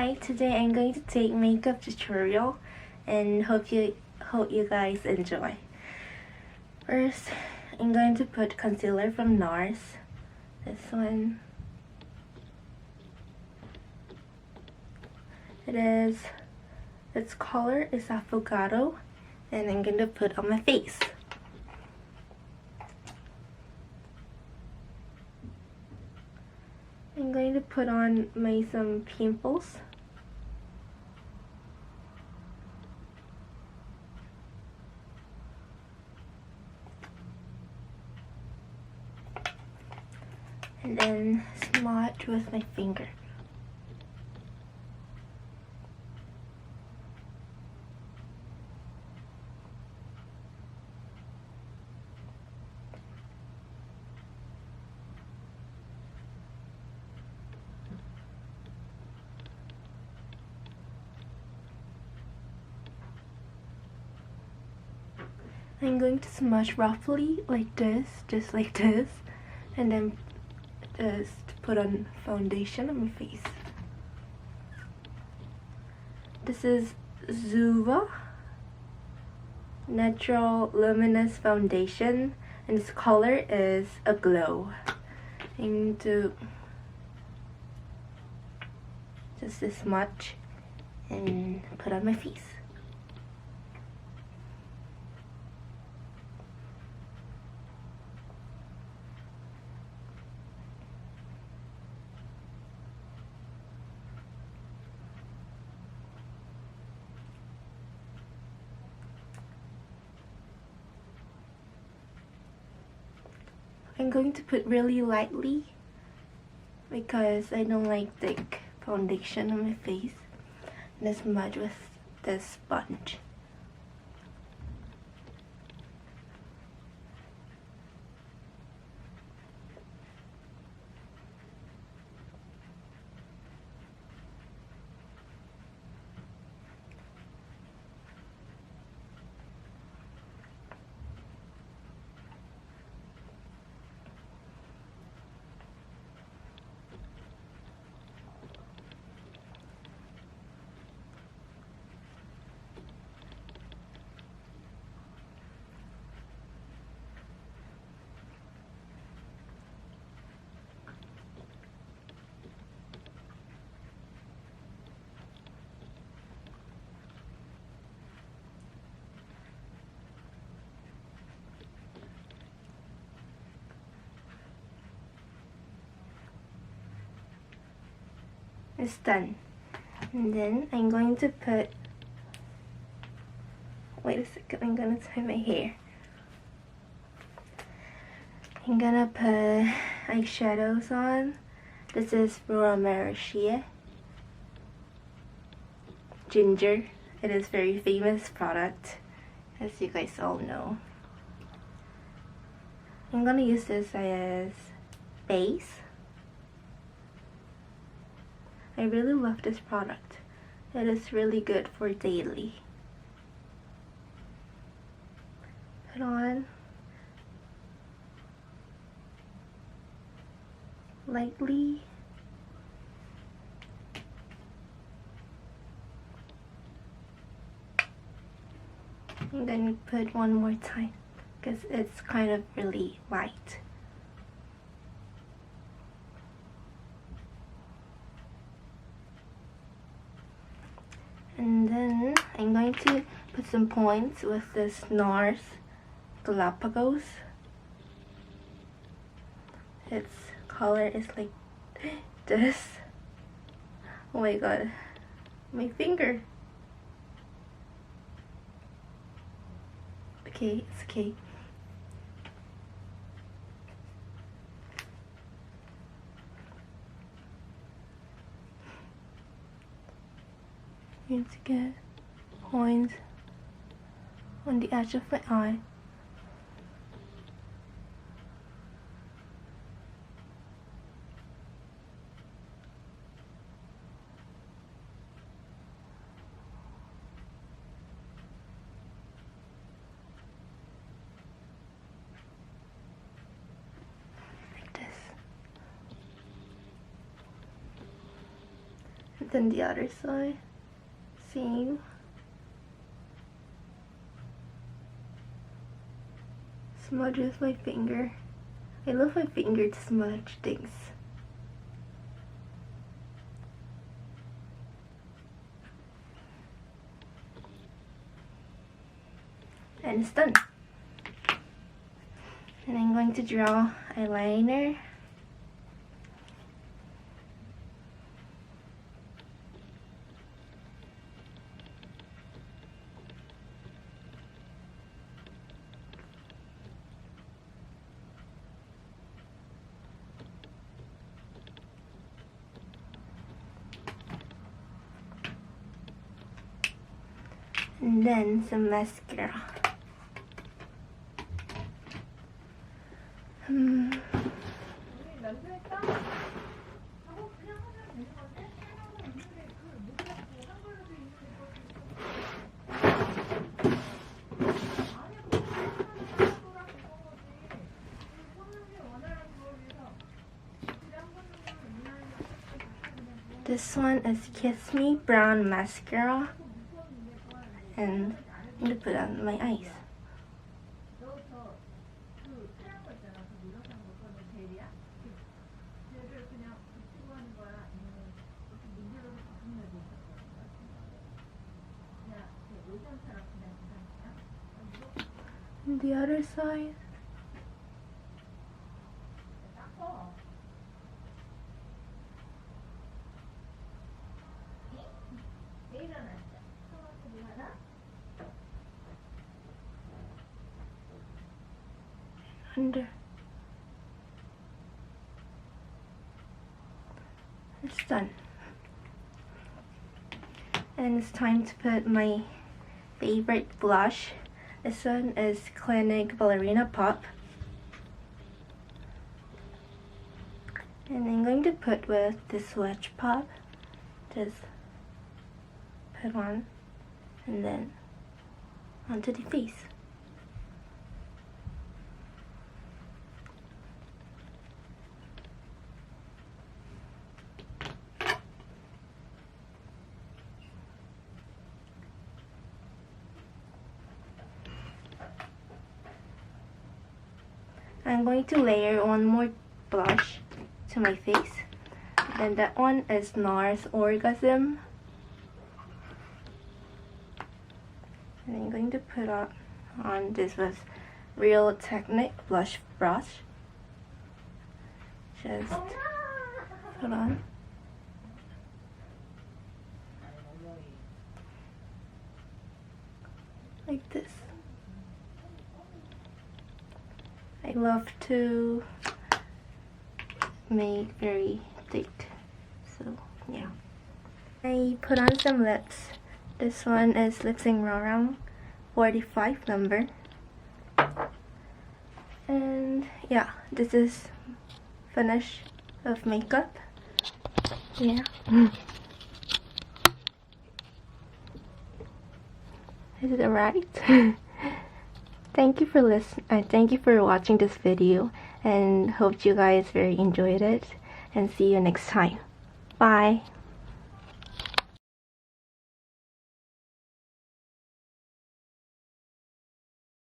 Hi, today I'm going to take makeup tutorial and hope you guys enjoy. First, I'm going to put concealer from NARS. This one. Its color is avocado, and I'm going to put on my face. I'm going to put on some pimples. And then smudge with my finger. I'm going to smudge roughly like this, just like this, and then just put on foundation on my face. This is Zuva Natural Luminous Foundation, and its color is a glow. I'm going to just this much and put on my face. I'm going to put really lightly because I don't like thick foundation on my face. And smudge with this sponge. It's done. And then I'm going to put, wait a second, I'm gonna tie my hair. I'm gonna put eyeshadows on. This is Laura Mercier Ginger. It is a very famous product, as you guys all know. I'm gonna use this as base. I really love this product. It is really good for daily. Put on lightly. And then put one more time because it's kind of really light. And then I'm going to put some points with this NARS Galapagos. Its color is like this. Oh my god, my finger. Okay, it's okay. I need to get points on the edge of my eye. Then the other side, same. Smudge with my finger. I love my finger to smudge things. And it's done. And I'm going to draw eyeliner. And then some mascara. This one is Kiss Me Brown Mascara. And I'm gonna put on my eyes. And the other side. Under. It's done. And it's time to put my favorite blush. This one is Clinique Ballerina Pop. And I'm going to put with this Wedge Pop. Just put on and then onto the face. I'm going to layer one more blush to my face. Then that one is NARS Orgasm. And I'm going to put on this was Real Technique blush brush. Just put on. Like this. I love to make very thick, so yeah. I put on some lips. This one is Lip Sync Roaring 45 number. And yeah, this is finish of makeup. Yeah. Is it alright? Thank you for watching this video, and hope you guys very enjoyed it, and see you next time. Bye.